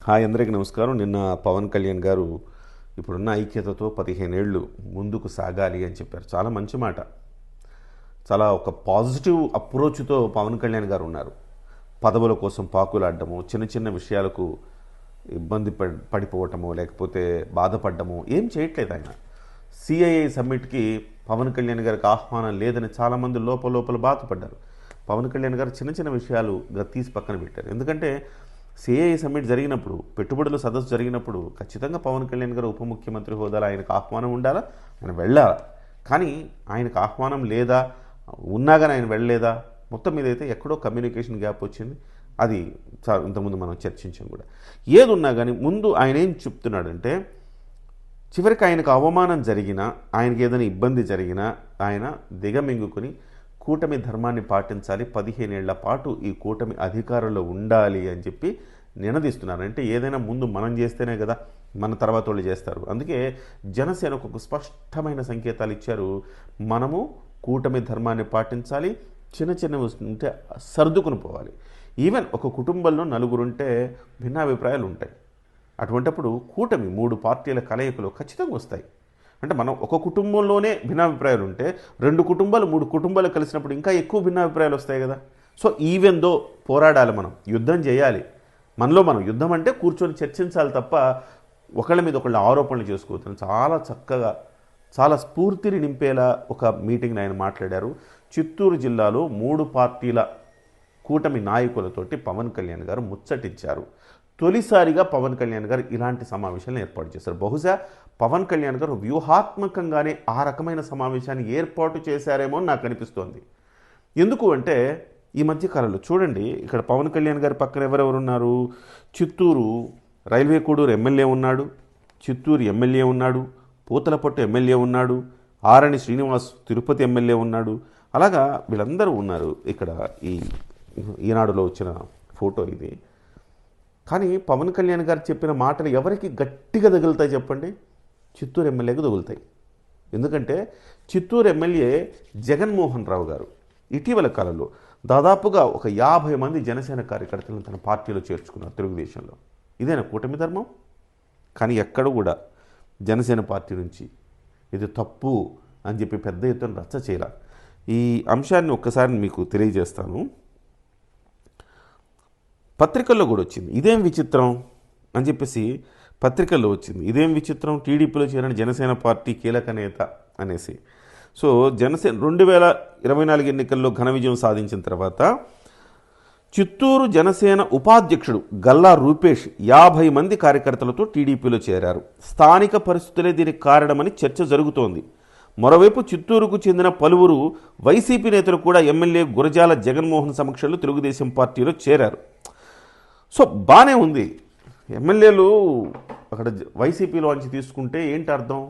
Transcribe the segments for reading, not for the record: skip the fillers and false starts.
Hi అందరికీ నమస్కారం. నిన్న పవన్ కళ్యాణ్ గారు ఇప్పుడున్న ఐక్యతతో 15 ఏళ్ళు ముందుకు సాగాలి అని చెప్పారు. చాలా మంచి మాట. చాలా ఒక పాజిటివ్ అప్రోచ్తో పవన్ కళ్యాణ్ గారు ఉన్నారు. పదవుల కోసం పాకులాడడము, చిన్న చిన్న విషయాలకు ఇబ్బంది పడిపోవటము, లేకపోతే బాధపడ్డము ఏం చేయట్లేదు ఆయన. సిఐఐ సమ్మిట్కి పవన్ కళ్యాణ్ గారికి ఆహ్వానం లేదని చాలామంది లోపల బాధపడ్డారు. పవన్ కళ్యాణ్ గారు చిన్న చిన్న విషయాలు తీసి పక్కన పెట్టారు. ఎందుకంటే సిఐఐ సమ్మిట్ జరిగినప్పుడు, పెట్టుబడుల సదస్సు జరిగినప్పుడు ఖచ్చితంగా పవన్ కళ్యాణ్ గారు ఉప ముఖ్యమంత్రి హోదాలో ఆయనకు ఆహ్వానం ఉండాలా, ఆయన వెళ్ళాలా. కానీ ఆయనకు ఆహ్వానం లేదా, ఉన్నా కానీ ఆయన వెళ్ళలేదా, మొత్తం మీద అయితే ఎక్కడో కమ్యూనికేషన్ గ్యాప్ వచ్చింది. అది ఇంతకుముందు మనం చర్చించాం కూడా. ఏది ఉన్నా కానీ ముందు ఆయన ఏం చెప్తున్నాడంటే, చివరికి ఆయనకు అవమానం జరిగినా, ఆయనకి ఏదైనా ఇబ్బంది జరిగినా ఆయన దిగమింగుకొని కూటమి ధర్మాన్ని పాటించాలి, 15 ఏళ్ల పాటు ఈ కూటమి అధికారంలో ఉండాలి అని చెప్పి నినదిస్తున్నారు. అంటే ఏదైనా ముందు మనం చేస్తేనే కదా మన తర్వాత వాళ్ళు చేస్తారు. అందుకే జనసేనకు ఒక స్పష్టమైన సంకేతాలు ఇచ్చారు. మనము కూటమి ధర్మాన్ని పాటించాలి, చిన్న చిన్నవి ఉంటే సర్దుకుని పోవాలి. ఈవెన్ ఒక కుటుంబంలో నలుగురుంటే భిన్నాభిప్రాయాలు ఉంటాయి. అటువంటప్పుడు కూటమి 3 పార్టీల కలయికలు ఖచ్చితంగా వస్తాయి. అంటే మనం ఒక కుటుంబంలోనే భిన్నాభిప్రాయాలు ఉంటే 2 కుటుంబాలు 3 కుటుంబాలు కలిసినప్పుడు ఇంకా ఎక్కువ భిన్నాభిప్రాయాలు వస్తాయి కదా. సో ఈవెన్ దో పోరాడాలి, మనం యుద్ధం చేయాలి. మనలో మనం యుద్ధం అంటే కూర్చొని చర్చించాలి తప్ప ఒకళ్ళ మీద ఒకళ్ళ ఆరోపణలు చేసుకోవద్దు. చాలా చక్కగా, చాలా స్ఫూర్తిని నింపేలా ఒక మీటింగ్ని ఆయన మాట్లాడారు. చిత్తూరు జిల్లాలో 3 పార్టీల కూటమి నాయకులతోటి పవన్ కళ్యాణ్ గారు ముచ్చటించారు. తొలిసారిగా పవన్ కళ్యాణ్ గారు ఇలాంటి సమావేశాలను ఏర్పాటు చేశారు. బహుశా పవన్ కళ్యాణ్ గారు వ్యూహాత్మకంగానే ఆ రకమైన సమావేశాన్ని ఏర్పాటు చేశారేమో నాకు అనిపిస్తోంది. ఎందుకు అంటే ఈ మధ్యకాలంలో చూడండి, ఇక్కడ పవన్ కళ్యాణ్ గారి పక్కన ఎవరెవరున్నారు? చిత్తూరు రైల్వే కోడూరు ఎమ్మెల్యే ఉన్నాడు, చిత్తూరు ఎమ్మెల్యే ఉన్నాడు, పూతలపట్టు ఎమ్మెల్యే ఉన్నాడు, ఆరణి శ్రీనివాస్ తిరుపతి ఎమ్మెల్యే ఉన్నాడు. అలాగా వీళ్ళందరూ ఉన్నారు. ఇక్కడ ఈనాడులో వచ్చిన ఫోటో ఇది. కానీ పవన్ కళ్యాణ్ గారు చెప్పిన మాటలు ఎవరికి గట్టిగా తగులుతాయి చెప్పండి? చిత్తూరు ఎమ్మెల్యేకి తగులుతాయి. ఎందుకంటే చిత్తూరు ఎమ్మెల్యే జగన్మోహన్ రావు గారు ఇటీవల కాలంలో దాదాపుగా ఒక 50 మంది జనసేన కార్యకర్తలను తన పార్టీలో చేర్చుకున్నారు తెలుగుదేశంలో. ఇదేనా కూటమి ధర్మం? కానీ ఎక్కడ కూడా జనసేన పార్టీ నుంచి ఇది తప్పు అని చెప్పి పెద్ద ఎత్తున రచ్చ చేయాల. ఈ అంశాన్ని ఒక్కసారి మీకు తెలియజేస్తాను. పత్రికల్లో కూడా వచ్చింది, ఇదేం విచిత్రం అని చెప్పేసి పత్రికల్లో వచ్చింది. ఇదేం విచిత్రం, టీడీపీలో చేరిన జనసేన పార్టీ కీలక నేత అనేసి. సో జనసేన 2024 ఎన్నికల్లో ఘన విజయం సాధించిన తర్వాత చిత్తూరు జనసేన ఉపాధ్యక్షుడు గల్లా రూపేష్ 50 మంది కార్యకర్తలతో టీడీపీలో చేరారు. స్థానిక పరిస్థితులే దీనికి కారణమని చర్చ జరుగుతోంది. మరోవైపు చిత్తూరుకు చెందిన పలువురు వైసీపీ నేతలు కూడా ఎమ్మెల్యే గురజాల జగన్మోహన్ సమక్షంలో తెలుగుదేశం పార్టీలో చేరారు. సో బాగానే ఉంది. ఎమ్మెల్యేలు అక్కడ వైసీపీలోంచి తీసుకుంటే ఏంటి అర్థం?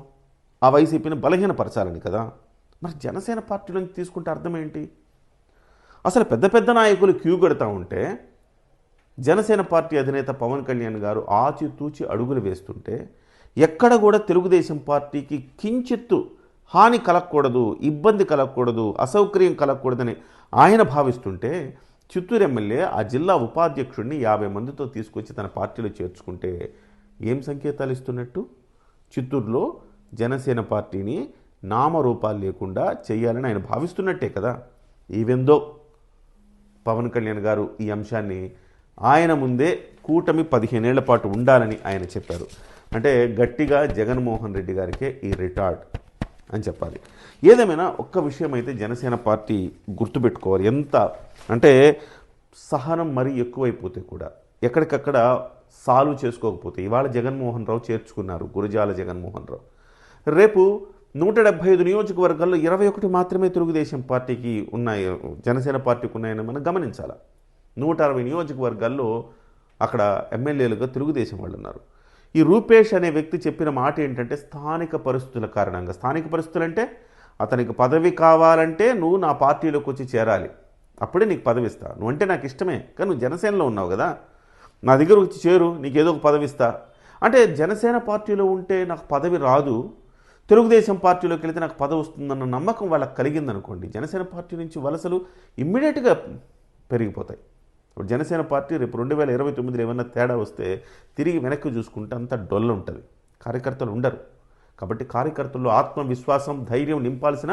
ఆ వైసీపీని బలహీనపరచాలని కదా. మరి జనసేన పార్టీలోంచి తీసుకుంటే అర్థం ఏంటి? అసలు పెద్ద పెద్ద నాయకులు క్యూ కడతా ఉంటే జనసేన పార్టీ అధినేత పవన్ కళ్యాణ్ గారు ఆచితూచి అడుగులు వేస్తుంటే ఎక్కడ కూడా తెలుగుదేశం పార్టీకి కించిత్తు హాని కలగకూడదు, ఇబ్బంది కలగకూడదు, అసౌకర్యం కలగకూడదని ఆయన భావిస్తుంటే చిత్తూరు ఎమ్మెల్యే ఆ జిల్లా ఉపాధ్యక్షుడిని 50 మందితో తీసుకొచ్చి తన పార్టీలో చేర్చుకుంటే ఏం సంకేతాలు ఇస్తున్నట్టు? చిత్తూరులో జనసేన పార్టీని నామరూపాలు లేకుండా చేయాలని ఆయన భావిస్తున్నట్టే కదా. ఈవెందో పవన్ కళ్యాణ్ గారు ఈ అంశాన్ని ఆయన ముందే కూటమి 15 ఏళ్ల పాటు ఉండాలని ఆయన చెప్పారు. అంటే గట్టిగా జగన్మోహన్ రెడ్డి గారికే ఈ రిటార్డ్ అని చెప్పాలి. ఏదేమైనా ఒక్క విషయం అయితే జనసేన పార్టీ గుర్తుపెట్టుకోవాలి. ఎంత అంటే సహనం మరీ ఎక్కువైపోతే కూడా ఎక్కడికక్కడ సాల్వ్ చేసుకోకపోతే, ఇవాళ జగన్మోహన్ రావు చేర్చుకున్నారు, గురజాల జగన్మోహన్ రావు. రేపు 175 నియోజకవర్గాల్లో 21 మాత్రమే తెలుగుదేశం పార్టీకి ఉన్నాయి, జనసేన పార్టీకి ఉన్నాయని మనం గమనించాలి. 160 నియోజకవర్గాల్లో అక్కడ ఎమ్మెల్యేలుగా తెలుగుదేశం వాళ్ళు ఉన్నారు. ఈ రూపేష్ అనే వ్యక్తి చెప్పిన మాట ఏంటంటే స్థానిక పరిస్థితుల కారణంగా, స్థానిక పరిస్థితులు అంటే అతనికి పదవి కావాలంటే నువ్వు నా పార్టీలోకి వచ్చి చేరాలి, అప్పుడే నీకు పదవి ఇస్తా. నువ్వంటే నాకు ఇష్టమే, కానీ నువ్వు జనసేనలో ఉన్నావు కదా, నా దగ్గర వచ్చి చేరు, నీకు ఏదో ఒక పదవి ఇస్తా అంటే జనసేన పార్టీలో ఉంటే నాకు పదవి రాదు, తెలుగుదేశం పార్టీలోకి వెళితే నాకు పదవి వస్తుందన్న నమ్మకం వాళ్ళకి కలిగిందనుకోండి, జనసేన పార్టీ నుంచి వలసలు ఇమ్మీడియట్గా పెరిగిపోతాయి. ఇప్పుడు జనసేన పార్టీ రేపు 2029లో ఏమన్నా తేడా వస్తే తిరిగి వెనక్కి చూసుకుంటే అంత డొల్ల ఉంటుంది, కార్యకర్తలు ఉండరు. కాబట్టి కార్యకర్తల్లో ఆత్మవిశ్వాసం, ధైర్యం నింపాల్సిన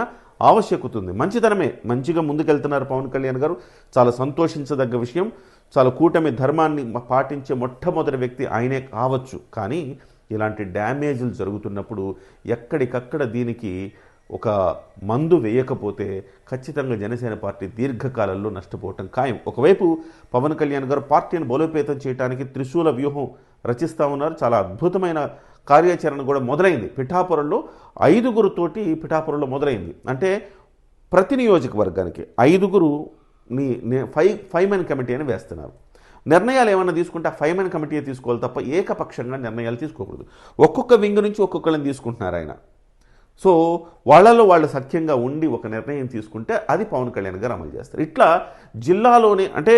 ఆవశ్యకత ఉంది. మంచితనమే, మంచిగా ముందుకెళ్తున్నారు పవన్ కళ్యాణ్ గారు, చాలా సంతోషించదగ్గ విషయం. చాలా కూటమి ధర్మాన్ని పాటించే మొట్టమొదటి వ్యక్తి ఆయనే కావచ్చు. కానీ ఇలాంటి డ్యామేజ్లు జరుగుతున్నప్పుడు ఎక్కడికక్కడ దీనికి ఒక మందు వేయకపోతే ఖచ్చితంగా జనసేన పార్టీ దీర్ఘకాలంలో నష్టపోవటం ఖాయం. ఒకవైపు పవన్ కళ్యాణ్ గారు పార్టీని బలోపేతం చేయడానికి త్రిశూల వ్యూహం రచిస్తూ ఉన్నారు. చాలా అద్భుతమైన కార్యాచరణ కూడా మొదలైంది. పిఠాపురంలో 5గురుతోటి పిఠాపురంలో మొదలైంది. అంటే ప్రతి నియోజకవర్గానికి 5గురుని 5 మెన్ కమిటీ అని వేస్తున్నారు. నిర్ణయాలు ఏమన్నా తీసుకుంటే ఆ 5 మెన్ కమిటీ తీసుకోవాలి తప్ప ఏకపక్షంగా నిర్ణయాలు తీసుకోకూడదు. ఒక్కొక్క వింగ్ నుంచి ఒక్కొక్కరిని తీసుకుంటున్నారు ఆయన. సో వాళ్ళలో వాళ్ళు సఖ్యంగా ఉండి ఒక నిర్ణయం తీసుకుంటే అది పవన్ కళ్యాణ్ గారు అమలు చేస్తారు. ఇట్లా జిల్లాలోనే అంటే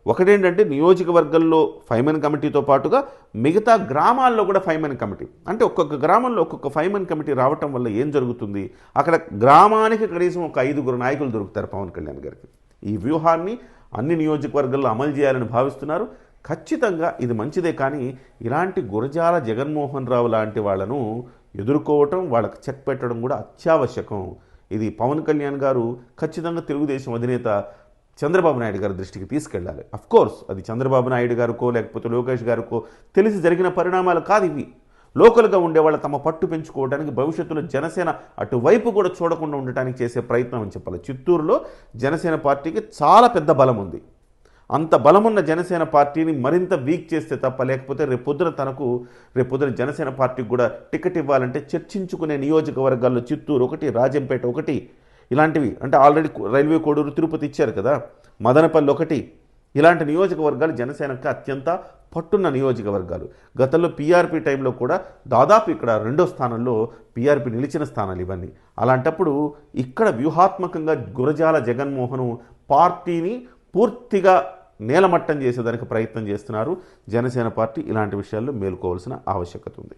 ఒకటేంటంటే నియోజకవర్గంలో 5 మెన్ కమిటీతో పాటుగా మిగతా గ్రామాల్లో కూడా 5 మెన్ కమిటీ. అంటే ఒక్కొక్క గ్రామంలో ఒక్కొక్క 5 మెన్ కమిటీ రావటం వల్ల ఏం జరుగుతుంది, అక్కడ గ్రామానికి కనీసం ఒక 5గురు నాయకులు దొరుకుతారు పవన్ కళ్యాణ్ గారికి. ఈ వ్యూహాన్ని అన్ని నియోజకవర్గాల్లో అమలు చేయాలని భావిస్తున్నారు. ఖచ్చితంగా ఇది మంచిదే. కానీ ఇలాంటి గురజాల జగన్మోహన్ రావు లాంటి వాళ్ళను ఎదుర్కోవటం, వాళ్ళకి చెక్ పెట్టడం కూడా అత్యావశ్యకం. ఇది పవన్ కళ్యాణ్ గారు ఖచ్చితంగా తెలుగుదేశం అధినేత చంద్రబాబు నాయుడు గారి దృష్టికి తీసుకెళ్ళాలి. అఫ్కోర్స్ అది చంద్రబాబు నాయుడు గారికో లేకపోతే లోకేష్ గారికో తెలిసి జరిగిన పరిణామాలు కాదు ఇవి. లోకల్గా ఉండేవాళ్ళు తమ పట్టు పెంచుకోవడానికి భవిష్యత్తులో జనసేన అటువైపు కూడా చూడకుండా ఉండటానికి చేసే ప్రయత్నం అని చెప్పాలి. చిత్తూరులో జనసేన పార్టీకి చాలా పెద్ద బలం ఉంది. అంత బలమున్న జనసేన పార్టీని మరింత వీక్ చేస్తే తప్ప, లేకపోతే రేపొద్దున జనసేన పార్టీకి కూడా టికెట్ ఇవ్వాలంటే చర్చించుకునే నియోజకవర్గాల్లో చిత్తూరు ఒకటి, రాజంపేట ఒకటి, ఇలాంటివి. అంటే ఆల్రెడీ రైల్వే కోడూరు, తిరుపతి ఇచ్చారు కదా, మదనపల్లి ఒకటి. ఇలాంటి నియోజకవర్గాలు జనసేనకు అత్యంత పట్టున్న నియోజకవర్గాలు. గతంలో పీఆర్పీ టైంలో కూడా దాదాపు ఇక్కడ 2వ స్థానంలో పీఆర్పీ నిలిచిన స్థానాలు ఇవన్నీ. అలాంటప్పుడు ఇక్కడ వ్యూహాత్మకంగా గురజాల జగన్మోహన్ పార్టీని పూర్తిగా నేలమట్టం చేసేదానికి ప్రయత్నం చేస్తున్నారు. జనసేన పార్టీ ఇలాంటి విషయాల్లో మేలుకోవాల్సిన ఆవశ్యకత ఉంది.